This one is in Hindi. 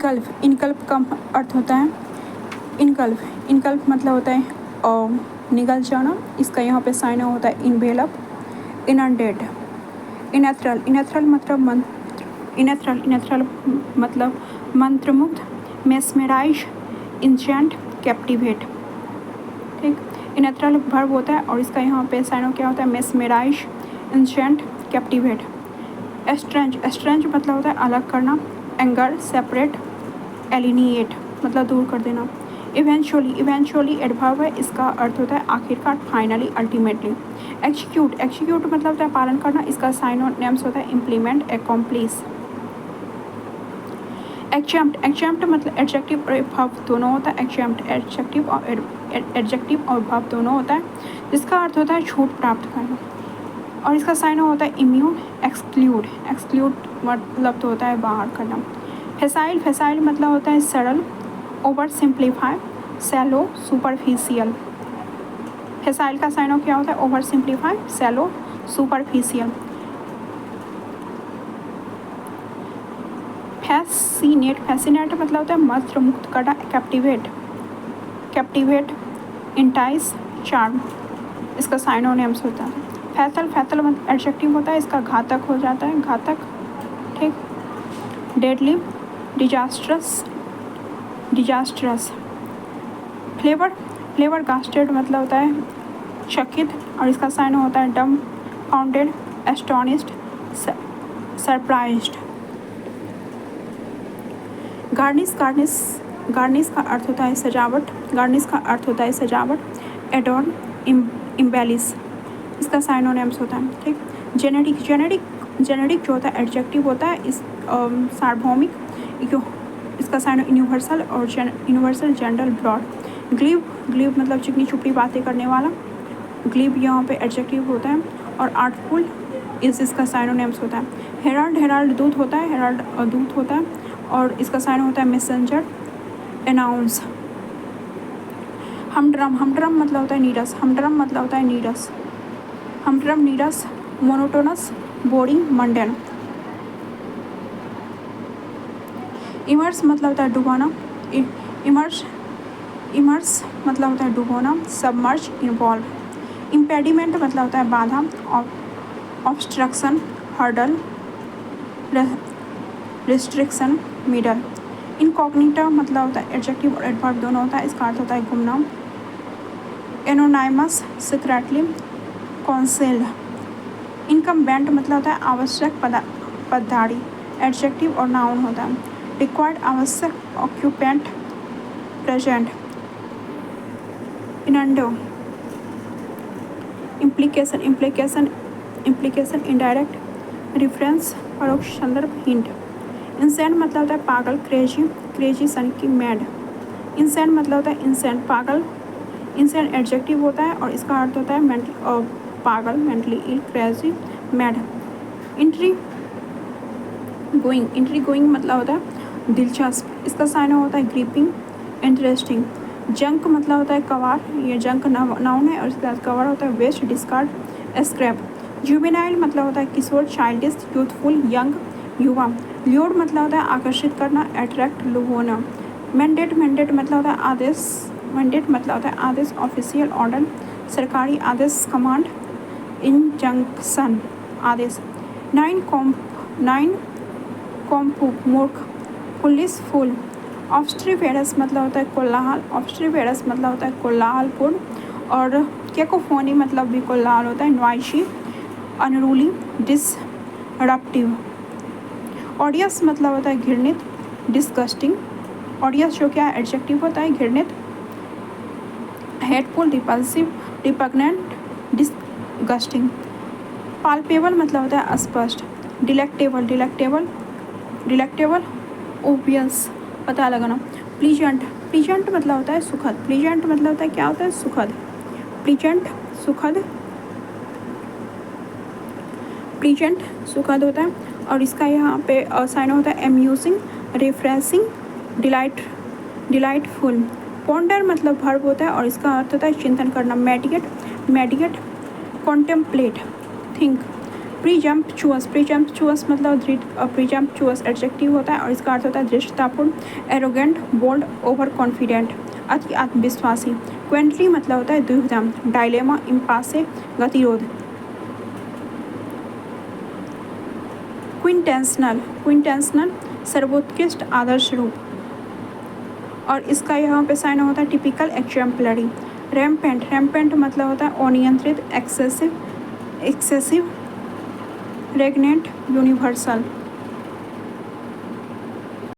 इनकल्प का अर्थ होता है इनकल्प मतलब होता है निगल जाना। इसका यहाँ पे साइन होता है इनवेलप, इनंडेट। इनेथ्रल मतलब मंत्रमुग्ध, मेस्मेराइज, इंचेंट, कैप्टिवेट। ठीक, इनेथ्रल वर्ब होता है और इसका यहाँ पे साइन क्या होता है मेस्मेराइज, इंचेंट, कैप्टिवेट। एस्ट्रेंज मतलब होता है अलग करना, एंगर, सेपरेट, एलिनिएट मतलब दूर कर देना। इवेंचुअली एडवर्ब है, इसका अर्थ होता है आखिरकार, फाइनली, अल्टीमेटली। एक्जीक्यूट मतलब होता है पालन करना, इसका साइन और नेम्स होता है इम्प्लीमेंट, एकम्प्लिस। एग्जैम्प्ट मतलब एडजेक्टिव और वर्ब दोनों होता है। एडजेक्टिव और वर्ब दोनों होता है, जिसका अर्थ होता है छूट प्राप्त करना और इसका साइन होता है इम्यून। एक्सक्लूड मतलब तो होता है बाहर करना। फैसाइल मतलब होता है सरल, over simplify, shallow, superficial. Facile का साइन क्या होता है over simplify, shallow, superficial. Fascinate मतलब होता है मंत्र मुक्त करना, कैप्टिवेट, इंटाइस, चार्म। इसका साइन और नेम्स होता है। फैतल मतलब एडजेक्टिव होता है, इसका घातक हो जाता है, घातक। ठीक, डेडली, डिजास्ट्रस। फ्लेवर गास्टेड मतलब होता है चकित और इसका साइन होता है डम फाउंडेड, एस्टोनिस्ड, सरप्राइज्ड। गार्निश का अर्थ होता है सजावट। एडॉर्न, इम्बेलिश। इसका साइन और नेम्स होता है। ठीक, जेनेरिक जो होता है एडजेक्टिव होता है, इस सार्वभौमिक, इसका साइन यूनिवर्सल और यूनिवर्सल, जनरल, ब्रॉड। ग्लीव मतलब चिकनी चुपड़ी बातें करने वाला, ग्लीव यहाँ पे एडजेक्टिव होता है। और आर्टफुल इसका साइन और नेम्स होता है। हेराल्ड दूत होता है और इसका साइन होता है मैसेंजर, अनाउंस। हमड्रम मतलब होता है नीरस, मोनोटोनस, बोरिंग, मंडेन। इमर्स मतलब होता है डुबाना, इमर्स मतलब होता है डुबोना, सबमर्ज, इन्वॉल्व। इम्पेडिमेंट मतलब होता है बाधा, obstruction, hurdle, restriction, middle. Incognito मतलब होता है एडजेक्टिव और एडवर्ब दोनों होता है, इसका अर्थ होता है गुमनाम। एनोनाइमस, सीक्रेटली, कॉन्सेल्ड। इनकम्बेंट मतलब होता है आवश्यक पदधारी, एडजेक्टिव और नाउन होता है। रिक्वायर्ड आवश्यक, occupant, present. Innuendo, implication, indirect, reference, परोक्ष संदर्भ, हिंट। इंसेंट मतलब होता है पागल, क्रेजी, सनकी, मैड। इंसेंट मतलब होता है इंसेंट, पागल। इंसेंट एडजेक्टिव होता है और इसका अर्थ होता है पागल, mentally ill, crazy, mad. Entry going मतलब होता है दिलचस्प, इसका साइन होता है ग्रिपिंग, इंटरेस्टिंग। जंक मतलब होता है कबाड़, ये जंक नाउन है और इसके बाद कबाड़ होता है वेस्ट, डिस्कार्ड, स्क्रैप। जुवेनाइल मतलब होता है किशोर, चाइल्डिश, यूथफुल, यंग, युवा। ल्योड मतलब होता है आकर्षित करना, अट्रैक्ट, लुभाना। मैंडेट मतलब होता है आदेश, ऑफिशियल, ऑर्डर, सरकारी आदेश, कमांड, इंजंक्शन, आदेश। नाइन कॉम्पू, मूर्ख, पुलिस, फूल। ऑब्स्ट्रीवेरस मतलब होता है कोलाहलपूर्ण और कैकोफोनी मतलब भी कोलाहल होता है, नॉइसी, अनरूली, डिसरप्टिव। ऑडियस मतलब होता है घृणित, डिस्गस्टिंग। ऑडियस जो क्या एडजेक्टिव होता है घृणित, hateful, repulsive, repugnant, disgusting. Palpable मतलब होता है स्पष्ट, डिलेक्टेबल, ओबियस, पता लगाना। प्लीजेंट मतलब होता है सुखद, प्लीजेंट मतलब होता है क्या होता है सुखद, प्लीजेंट सुखद होता है और इसका यहाँ पे साइन होता है एम्यूजिंग, रिफ्रेशिंग, डिलाइटफुल। पॉन्डर मतलब वर्ब होता है और इसका अर्थ होता है चिंतन करना, मेडिकेट, कॉन्टेम्पलेट, थिंक। प्रीजम्पचुअस मतलब दृढ़, प्रीजम्पचुअस एडजेक्टिव होता है और इसका अर्थ होता है धृष्टतापूर्ण, एरोगेंट, बोल्ड, ओवर कॉन्फिडेंट, अति आत्मविश्वासी। क्वेंटली मतलब होता है द्विधा, डायलेमा, इम्पासे, गतिरोध। क्विंटेंशनल सर्वोत्कृष्ट आदर्श रूप, और इसका यहाँ पे साइन होता है टिपिकल, एग्जाम्पलरी। रैम्पेंट मतलब होता है अनियंत्रित, एक्सेसिव, रेगनेंट, यूनिवर्सल।